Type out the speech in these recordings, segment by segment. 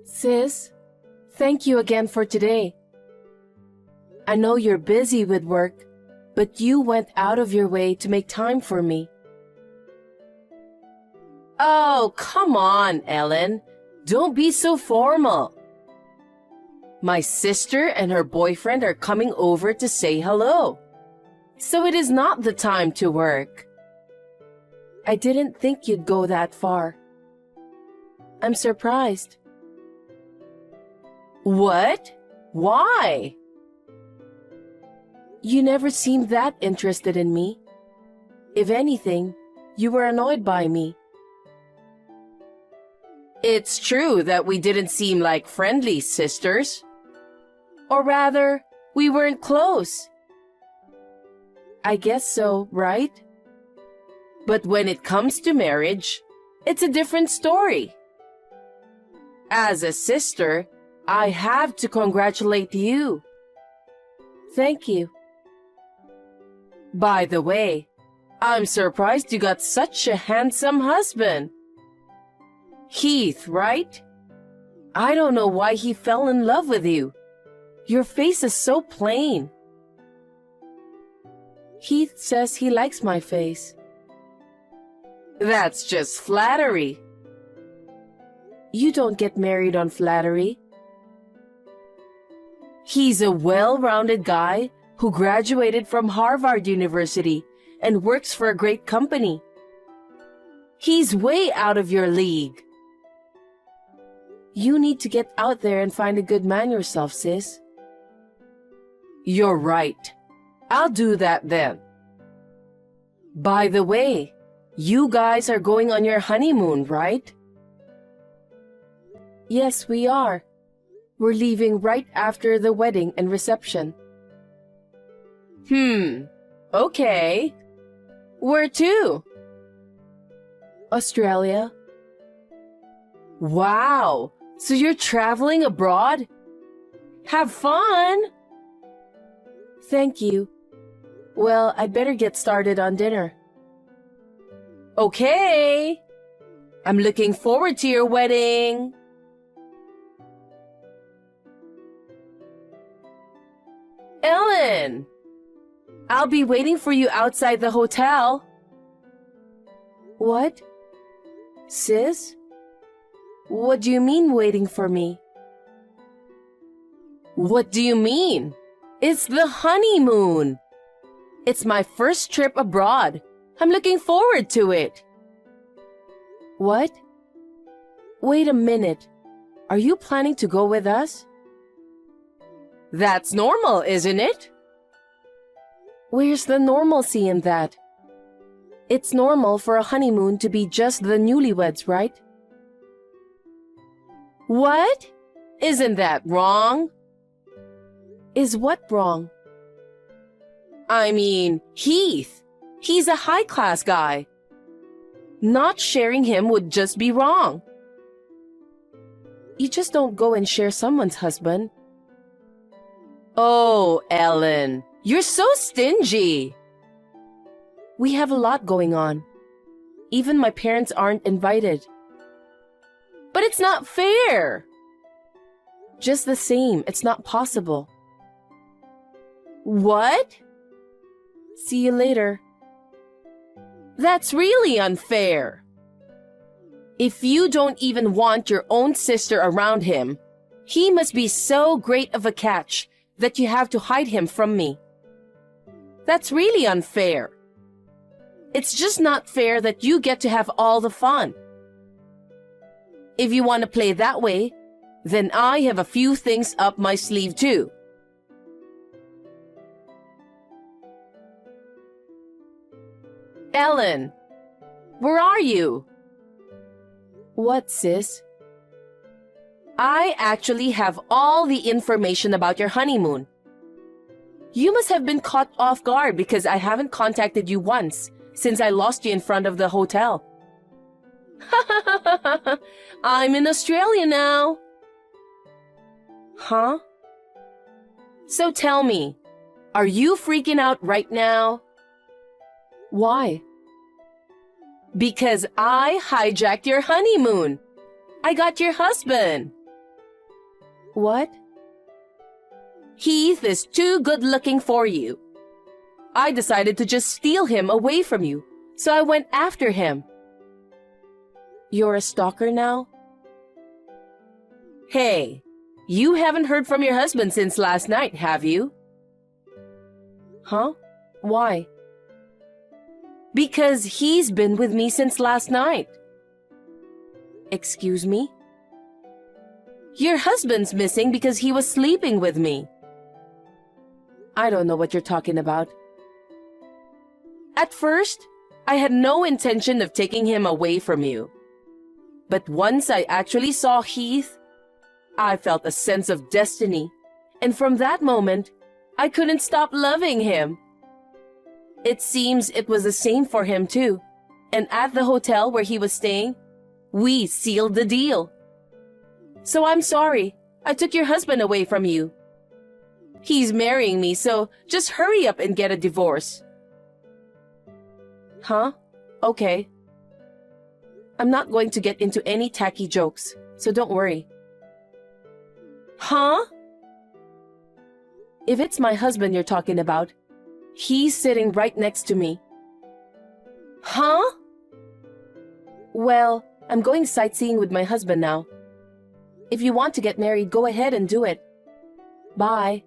Sis, thank you again for today. I know you're busy with work, but you went out of your way to make time for me. Oh, come on, Ellen. Don't be so formal. My sister and her boyfriend are coming over to say hello. So it is not the time to work. I didn't think you'd go that far. I'm surprised. What? Why? You never seemed that interested in me. If anything, you were annoyed by me. It's true that we didn't seem like friendly sisters. Or rather, we weren't close. I guess so, right? But when it comes to marriage, it's a different story. As a sister, I have to congratulate you. Thank you. By the way, I'm surprised you got such a handsome husband. Heath, right? I don't know why he fell in love with you. Your face is so plain. Heath says he likes my face. That's just flattery. You don't get married on flattery. He's a well-rounded guy who graduated from Harvard University and works for a great company. He's way out of your league. You need to get out there and find a good man yourself, sis. You're right. I'll do that then. By the way, you guys are going on your honeymoon, right? Yes, we are. We're leaving right after the wedding and reception. Okay. Where to? Australia. Wow, so you're traveling abroad? Have fun! Thank you. Well, I'd better get started on dinner. Okay. I'm looking forward to your wedding. Ellen! I'll be waiting for you outside the hotel. What? Sis? What do you mean waiting for me? What do you mean? It's the honeymoon. It's my first trip abroad. I'm looking forward to it. What? Wait a minute. Are you planning to go with us? That's normal, isn't it? Where's the normalcy in that? It's normal for a honeymoon to be just the newlyweds, right? What? Isn't that wrong? Is what wrong? I mean, Heath. He's a high-class guy. Not sharing him would just be wrong. You just don't go and share someone's husband. Oh, Ellen, you're so stingy. We have a lot going on. Even my parents aren't invited. But it's not fair. Just the same, it's not possible. What? See you later. That's really unfair. If you don't even want your own sister around him, he must be so great of a catch that you have to hide him from me. That's really unfair. It's just not fair that you get to have all the fun. If you want to play that way, then I have a few things up my sleeve too. Ellen, where are you? What, sis? I actually have all the information about your honeymoon. You must have been caught off guard because I haven't contacted you once since I lost you in front of the hotel. I'm in Australia now. Huh? So tell me, are you freaking out right now? Why? Because I hijacked your honeymoon. I got your husband. What? Heath is too good-looking for you. I decided to just steal him away from you, so I went after him. You're a stalker now? Hey, you haven't heard from your husband since last night, have you? Huh? Why? Because he's been with me since last night. Excuse me? Your husband's missing because he was sleeping with me. I don't know what you're talking about. At first, I had no intention of taking him away from you. But once I actually saw Heath, I felt a sense of destiny, and from that moment, I couldn't stop loving him. It seems it was the same for him too, and at the hotel where he was staying, we sealed the deal. So I'm sorry, I took your husband away from you. He's marrying me, so just hurry up and get a divorce. Huh? Okay. I'm not going to get into any tacky jokes, so don't worry. Huh? If it's my husband you're talking about, he's sitting right next to me. Huh? Well, I'm going sightseeing with my husband now. If you want to get married, go ahead and do it. Bye.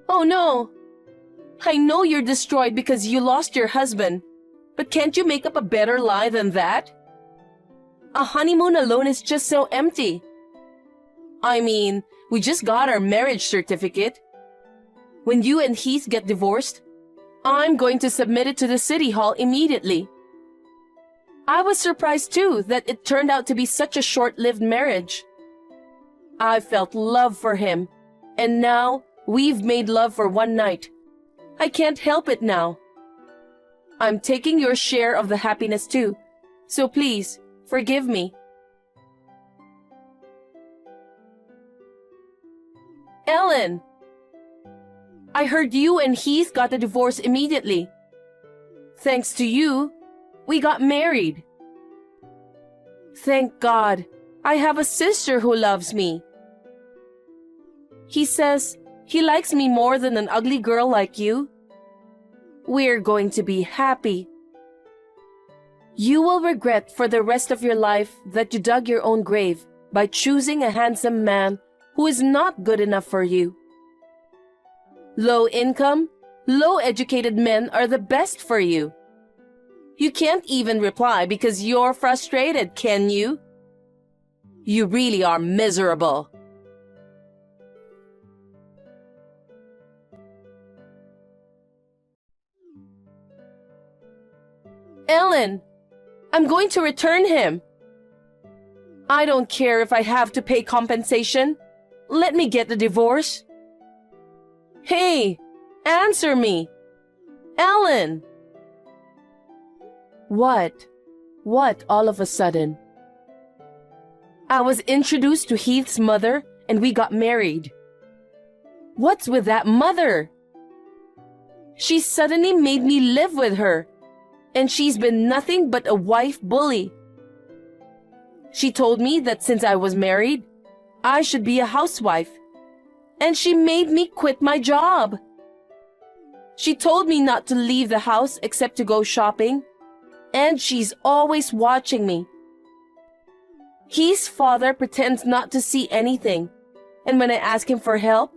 Oh no! I know you're destroyed because you lost your husband, but can't you make up a better lie than that? A honeymoon alone is just so empty. I mean, we just got our marriage certificate. When you and Heath get divorced, I'm going to submit it to the city hall immediately. I was surprised too that it turned out to be such a short-lived marriage. I felt love for him, and now we've made love for one night. I can't help it now. I'm taking your share of the happiness too, so please, forgive me. Ellen! I heard you and Heath got a divorce immediately. Thanks to you, we got married. Thank God, I have a sister who loves me. He says he likes me more than an ugly girl like you. We're going to be happy. You will regret for the rest of your life that you dug your own grave by choosing a handsome man who is not good enough for you. Low income, low educated men are the best for you. You can't even reply because you're frustrated, can you? You really are miserable. Ellen, I'm going to return him. I don't care if I have to pay compensation. Let me get the divorce. Hey, answer me. Ellen! What? What all of a sudden? I was introduced to Heath's mother and we got married. What's with that mother? She suddenly made me live with her, and she's been nothing but a wife bully. She told me that since I was married, I should be a housewife, and she made me quit my job. She told me not to leave the house except to go shopping, and she's always watching me. His father pretends not to see anything, and when I ask him for help,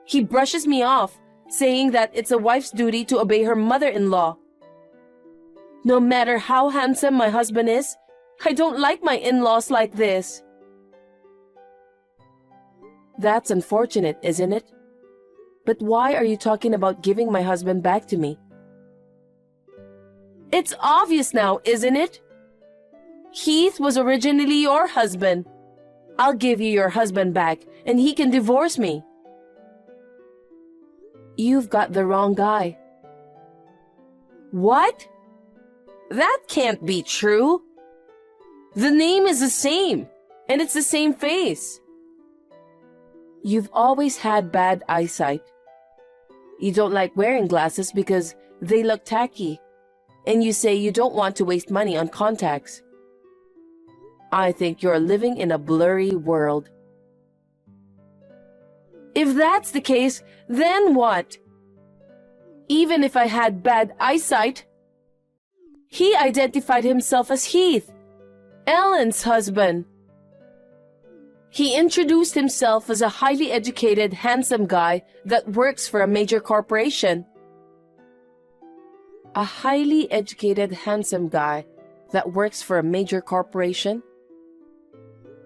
he brushes me off, saying that it's a wife's duty to obey her mother-in-law. No matter how handsome my husband is, I don't like my in-laws like this. That's unfortunate, isn't it? But why are you talking about giving my husband back to me? It's obvious now, isn't it? Heath was originally your husband. I'll give you your husband back, and he can divorce me. You've got the wrong guy. What? That can't be true. The name is the same, and it's the same face. You've always had bad eyesight. You don't like wearing glasses because they look tacky, and you say you don't want to waste money on contacts. I think you're living in a blurry world. If that's the case, then what? Even if I had bad eyesight, he identified himself as Heath, Ellen's husband. He introduced himself as a highly educated, handsome guy that works for a major corporation. A highly educated, handsome guy that works for a major corporation?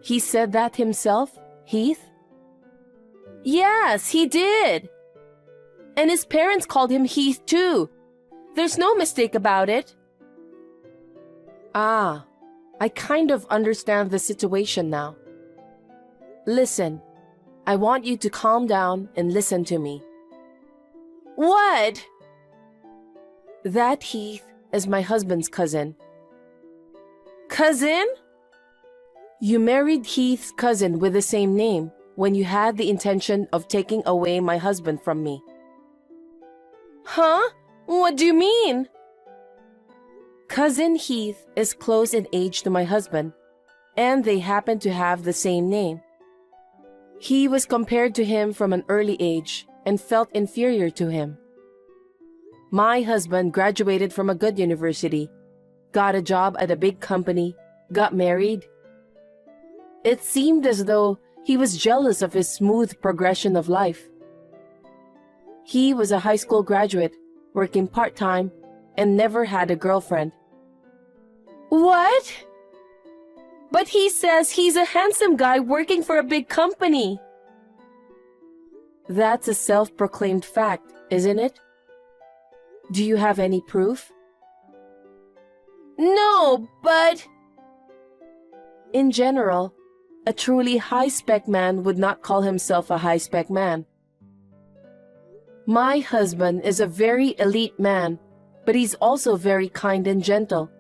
He said that himself, Heath? Yes, he did. And his parents called him Heath too. There's no mistake about it. Ah, I kind of understand the situation now. Listen, I want you to calm down and listen to me. What? That Heath is my husband's cousin. Cousin? You married Heath's cousin with the same name when you had the intention of taking away my husband from me. Huh? What do you mean? Cousin Heath is close in age to my husband, and they happen to have the same name. He was compared to him from an early age and felt inferior to him. My husband graduated from a good university, got a job at a big company, got married. It seemed as though he was jealous of his smooth progression of life. He was a high school graduate, working part-time, and never had a girlfriend. What? But he says he's a handsome guy working for a big company. That's a self-proclaimed fact, isn't it? Do you have any proof? No, but... In general, a truly high-spec man would not call himself a high-spec man. My husband is a very elite man, but he's also very kind and gentle.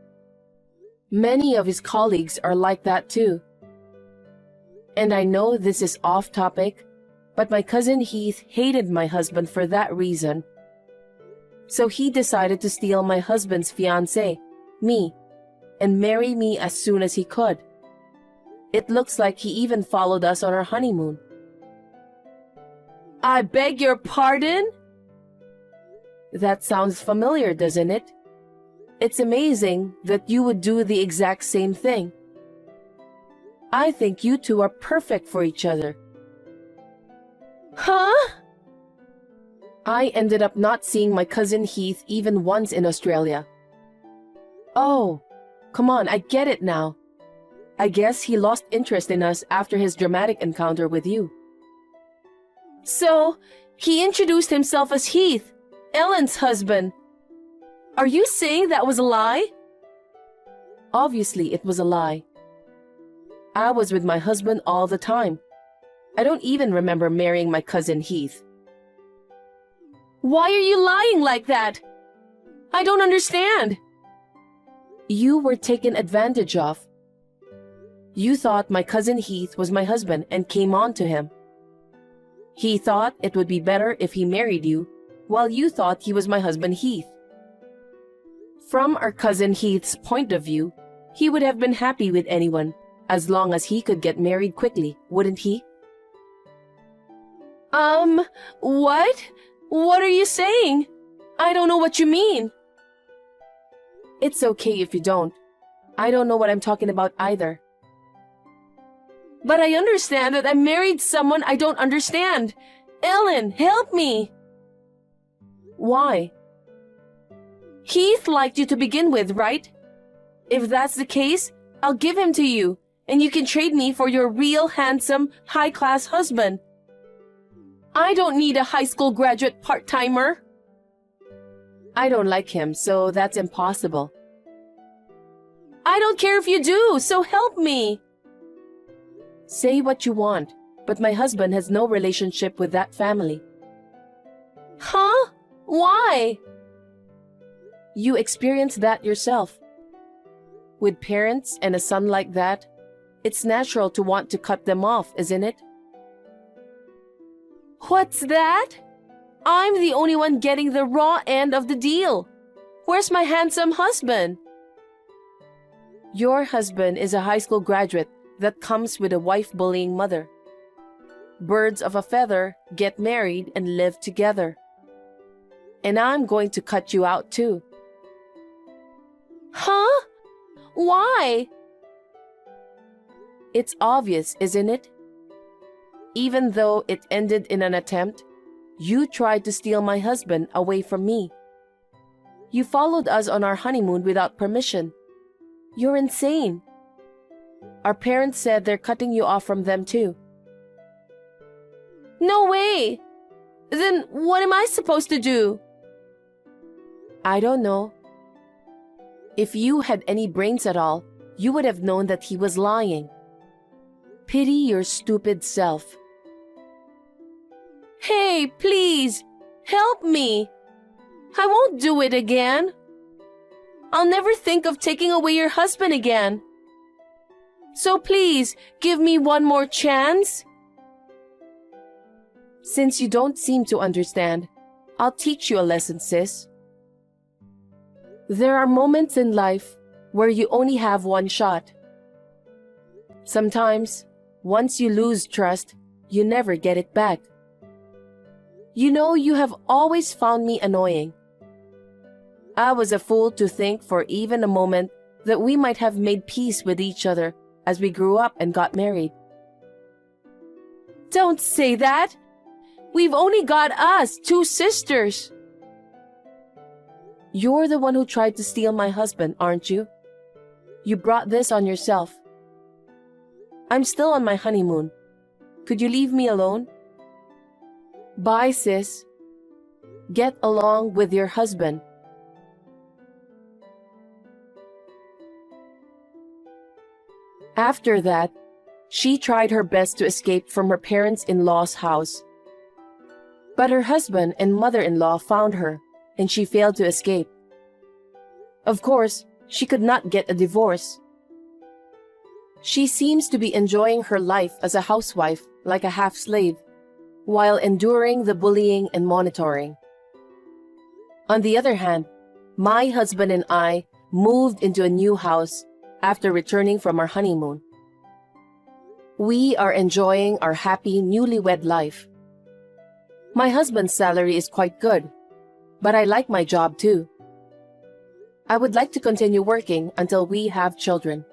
Many of his colleagues are like that too. And I know this is off topic, but my cousin Heath hated my husband for that reason. So he decided to steal my husband's fiancée, me, and marry me as soon as he could. It looks like he even followed us on our honeymoon. I beg your pardon? That sounds familiar, doesn't it? It's amazing that you would do the exact same thing. I think you two are perfect for each other. Huh? I ended up not seeing my cousin Heath even once in Australia. Oh, come on, I get it now. I guess he lost interest in us after his dramatic encounter with you. So, he introduced himself as Heath, Ellen's husband. Are you saying that was a lie? Obviously, it was a lie. I was with my husband all the time. I don't even remember marrying my cousin Heath. Why are you lying like that? I don't understand. You were taken advantage of. You thought my cousin Heath was my husband and came on to him. He thought it would be better if he married you, while you thought he was my husband Heath. From our cousin Heath's point of view, he would have been happy with anyone, as long as he could get married quickly, wouldn't he? What? What are you saying? I don't know what you mean. It's okay if you don't. I don't know what I'm talking about either. But I understand that I married someone I don't understand. Ellen, help me! Why? Heath liked you to begin with, right? If that's the case, I'll give him to you, and you can trade me for your real handsome, high-class husband. I don't need a high school graduate part-timer. I don't like him, so that's impossible. I don't care if you do, so help me. Say what you want, but my husband has no relationship with that family. Huh? Why? You experienced that yourself. With parents and a son like that, it's natural to want to cut them off, isn't it? What's that? I'm the only one getting the raw end of the deal. Where's my handsome husband? Your husband is a high school graduate that comes with a wife-bullying mother. birds of a feather get married and live together. And I'm going to cut you out too. Huh? Why? It's obvious, isn't it? Even though it ended in an attempt, you tried to steal my husband away from me. You followed us on our honeymoon without permission. You're insane. Our parents said they're cutting you off from them too. No way! Then what am I supposed to do? I don't know. If you had any brains at all, you would have known that he was lying. Pity your stupid self. Hey, please, help me. I won't do it again. I'll never think of taking away your husband again. So please, give me one more chance. Since you don't seem to understand, I'll teach you a lesson, sis. There are moments in life where you only have one shot. Sometimes, once you lose trust, you never get it back. You know, you have always found me annoying. I was a fool to think for even a moment that we might have made peace with each other as we grew up and got married. Don't say that! We've only got us, 2 sisters. You're the one who tried to steal my husband, aren't you? You brought this on yourself. I'm still on my honeymoon. Could you leave me alone? Bye, sis. Get along with your husband. After that, she tried her best to escape from her parents-in-law's house. But her husband and mother-in-law found her, and she failed to escape. Of course, she could not get a divorce. She seems to be enjoying her life as a housewife like a half-slave, while enduring the bullying and monitoring. On the other hand, my husband and I moved into a new house after returning from our honeymoon. We are enjoying our happy newlywed life. My husband's salary is quite good, but I like my job too. I would like to continue working until we have children.